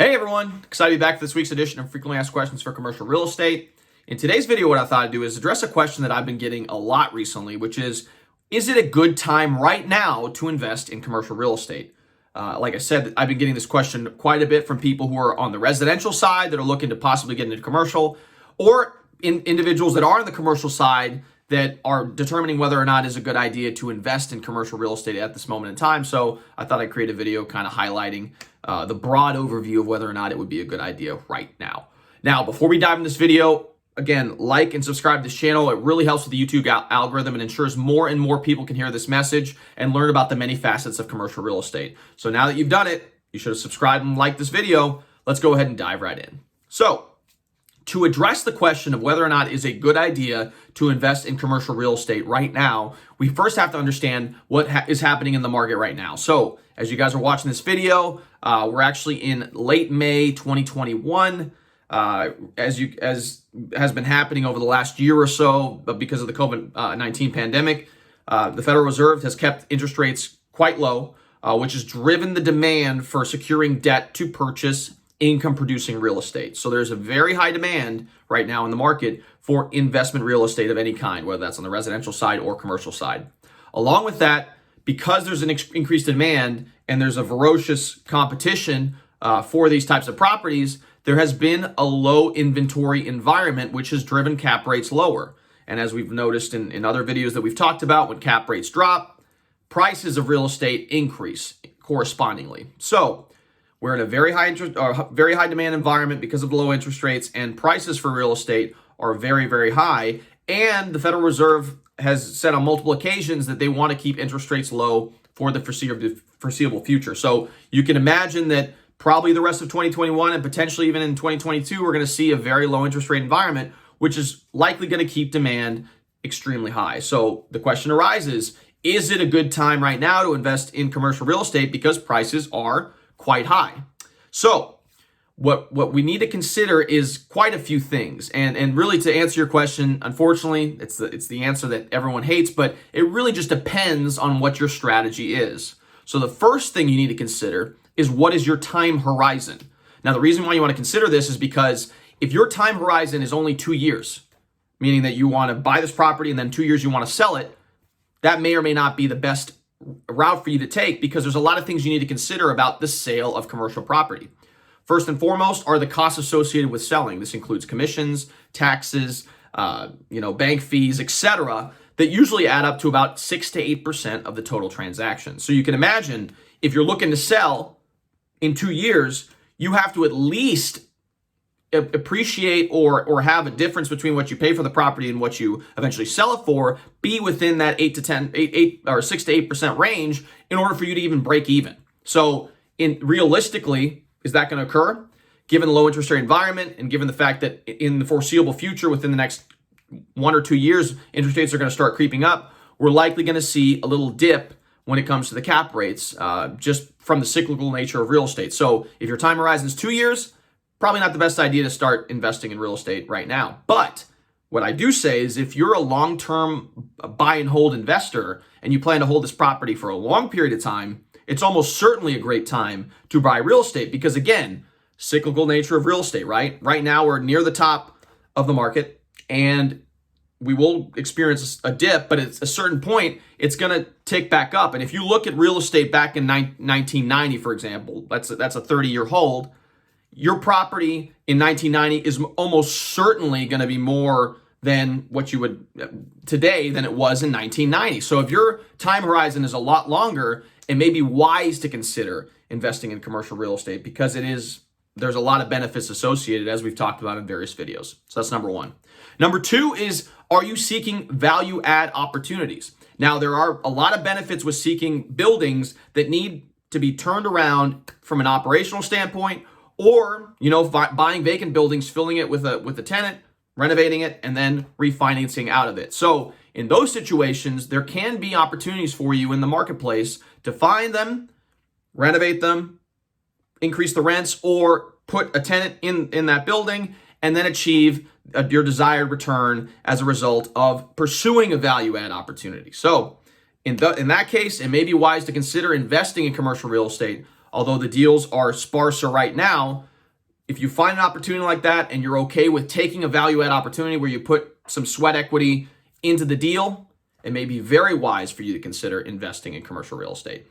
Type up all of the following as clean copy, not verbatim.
Hey everyone, excited to be back for this week's edition of Frequently Asked Questions for Commercial Real Estate. In today's video, what I thought I'd do is address a question that I've been getting a lot recently, which is it a good time right now to invest in commercial real estate? Like I said, I've been getting this question quite a bit from people who are on the residential side that are looking to possibly get into commercial, or individuals that are on the commercial side that are determining whether or not it's a good idea to invest in commercial real estate at this moment in time. So I thought I'd create a video kind of highlighting the broad overview of whether or not it would be a good idea right now. Now, before we dive in this video, again, like and subscribe to this channel. It really helps with the YouTube algorithm and ensures more and more people can hear this message and learn about the many facets of commercial real estate. So now that you've done it, you should have subscribed and liked this video. Let's go ahead and dive right in. So, to address the question of whether or not it's a good idea to invest in commercial real estate right now, we first have to understand what is happening in the market right now. So, as you guys are watching this video, we're actually in late May 2021. As has been happening over the last year or so, but because of the COVID-19 pandemic, the Federal Reserve has kept interest rates quite low, which has driven the demand for securing debt to purchase income-producing real estate. So there's a very high demand right now in the market for investment real estate of any kind, whether that's on the residential side or commercial side. Along with that, because there's an increased demand and there's a ferocious competition for these types of properties, there has been a low inventory environment, which has driven cap rates lower. And as we've noticed in other videos that we've talked about, when cap rates drop, prices of real estate increase correspondingly. So we're in a very high demand environment because of the low interest rates, and prices for real estate are very, very high. And the Federal Reserve has said on multiple occasions that they want to keep interest rates low for the foreseeable future. So you can imagine that probably the rest of 2021 and potentially even in 2022, we're going to see a very low interest rate environment, which is likely going to keep demand extremely high. So the question arises, is it a good time right now to invest in commercial real estate because prices are quite high? So what we need to consider is quite a few things. And really, to answer your question, unfortunately, it's the answer that everyone hates, but it really just depends on what your strategy is. So the first thing you need to consider is, what is your time horizon? Now, the reason why you want to consider this is because if your time horizon is only 2 years, meaning that you want to buy this property and then 2 years you want to sell it, that may or may not be the best route for you to take, because there's a lot of things you need to consider about the sale of commercial property. First and foremost are the costs associated with selling. This includes commissions, taxes, bank fees, etc., that usually add up to about 6 to 8% of the total transaction. So you can imagine, if you're looking to sell in 2 years, you have to at least appreciate or have a difference between what you pay for the property and what you eventually sell it for be within that 6 to 8% range in order for you to even break even. So realistically, is that going to occur? Given the low interest rate environment and given the fact that in the foreseeable future, within the next 1 or 2 years, interest rates are going to start creeping up, we're likely going to see a little dip when it comes to the cap rates, just from the cyclical nature of real estate. So if your time horizon is 2 years, probably not the best idea to start investing in real estate right now. But what I do say is, if you're a long-term buy and hold investor and you plan to hold this property for a long period of time, it's almost certainly a great time to buy real estate, because again, cyclical nature of real estate, right? Right now we're near the top of the market and we will experience a dip, but at a certain point, it's going to tick back up. And if you look at real estate back in 1990, for example, that's a 30-year hold, your property in 1990 is almost certainly going to be more than what you would today than it was in 1990. So if your time horizon is a lot longer, it may be wise to consider investing in commercial real estate, because there's a lot of benefits associated, as we've talked about in various videos. So that's number one. Number two is, are you seeking value add opportunities? Now, there are a lot of benefits with seeking buildings that need to be turned around from an operational standpoint, or buying vacant buildings, filling it with a tenant, renovating it, and then refinancing out of it. So in those situations, there can be opportunities for you in the marketplace to find them, renovate them, increase the rents, or put a tenant in that building and then achieve your desired return as a result of pursuing a value add opportunity. So in that case, it may be wise to consider investing in commercial real estate. Although the deals are sparser right now, if you find an opportunity like that and you're okay with taking a value add opportunity where you put some sweat equity into the deal, it may be very wise for you to consider investing in commercial real estate.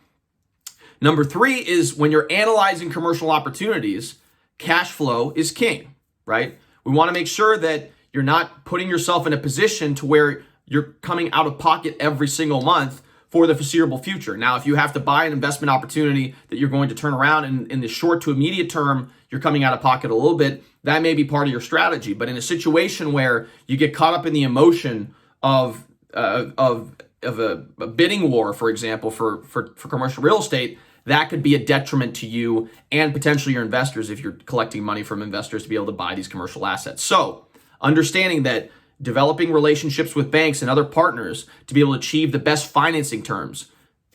Number 3 is when you're analyzing commercial opportunities, cash flow is king, right? We want to make sure that you're not putting yourself in a position to where you're coming out of pocket every single month for the foreseeable future. Now, if you have to buy an investment opportunity that you're going to turn around in the short to immediate term, you're coming out of pocket a little bit, that may be part of your strategy. But in a situation where you get caught up in the emotion of a bidding war, for example, for commercial real estate, that could be a detriment to you and potentially your investors if you're collecting money from investors to be able to buy these commercial assets. So understanding that developing relationships with banks and other partners to be able to achieve the best financing terms.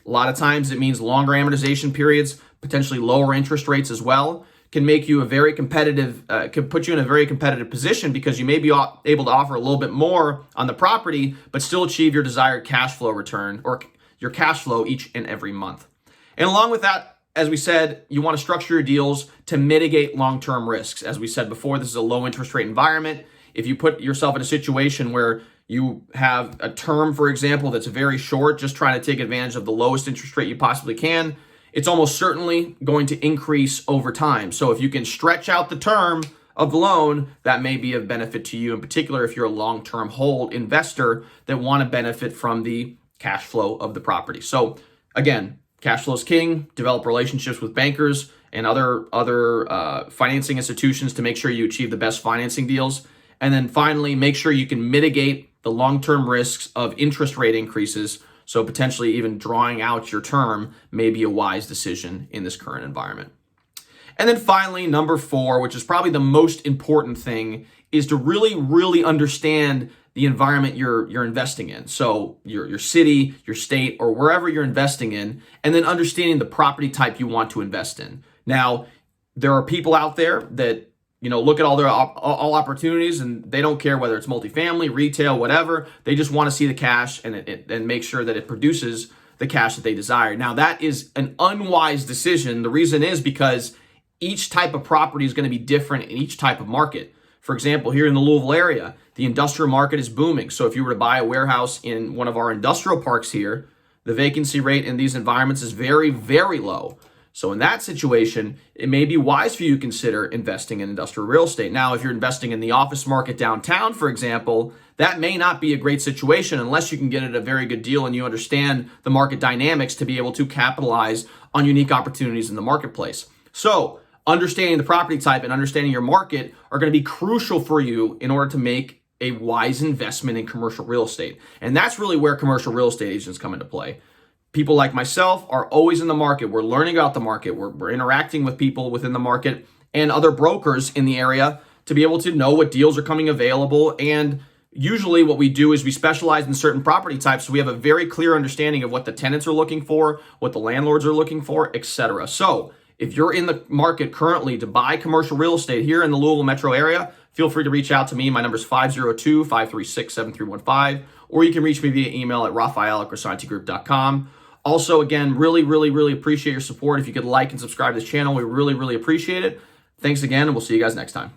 A lot of times it means longer amortization periods, potentially lower interest rates as well, can make you a very competitive, can put you in a very competitive position because you may be able to offer a little bit more on the property, but still achieve your desired cash flow return or your cash flow each and every month. And along with that, as we said, you want to structure your deals to mitigate long-term risks. As we said before, this is a low interest rate environment. If you put yourself in a situation where you have a term, for example, that's very short, just trying to take advantage of the lowest interest rate you possibly can, it's almost certainly going to increase over time. So if you can stretch out the term of the loan, that may be of benefit to you, in particular if you're a long-term hold investor that want to benefit from the cash flow of the property. So again, cash flow is king. Develop relationships with bankers and other financing institutions to make sure you achieve the best financing deals. And then finally, make sure you can mitigate the long-term risks of interest rate increases. So potentially even drawing out your term may be a wise decision in this current environment. And then finally, number 4, which is probably the most important thing, is to really understand the environment you're investing in. So your city, your state, or wherever you're investing in, and then understanding the property type you want to invest in. Now, there are people out there that look at all opportunities and they don't care whether it's multifamily, retail, whatever. They just want to see the cash and make sure that it produces the cash that they desire. Now, that is an unwise decision. The reason is because each type of property is going to be different in each type of market. For example, here in the Louisville area, the industrial market is booming. So if you were to buy a warehouse in one of our industrial parks here, the vacancy rate in these environments is very, very low. So in that situation, it may be wise for you to consider investing in industrial real estate. Now, if you're investing in the office market downtown, for example, that may not be a great situation unless you can get it a very good deal and you understand the market dynamics to be able to capitalize on unique opportunities in the marketplace. So understanding the property type and understanding your market are going to be crucial for you in order to make a wise investment in commercial real estate. And that's really where commercial real estate agents come into play. People like myself are always in the market. We're learning about the market. We're interacting with people within the market and other brokers in the area to be able to know what deals are coming available. And usually what we do is we specialize in certain property types. So we have a very clear understanding of what the tenants are looking for, what the landlords are looking for, etc. So if you're in the market currently to buy commercial real estate here in the Louisville metro area, feel free to reach out to me. My number is 502-536-7315, or you can reach me via email at Raphael@CREgroup.com. Also, again, really appreciate your support. If you could like and subscribe to this channel, we really appreciate it. Thanks again, and we'll see you guys next time.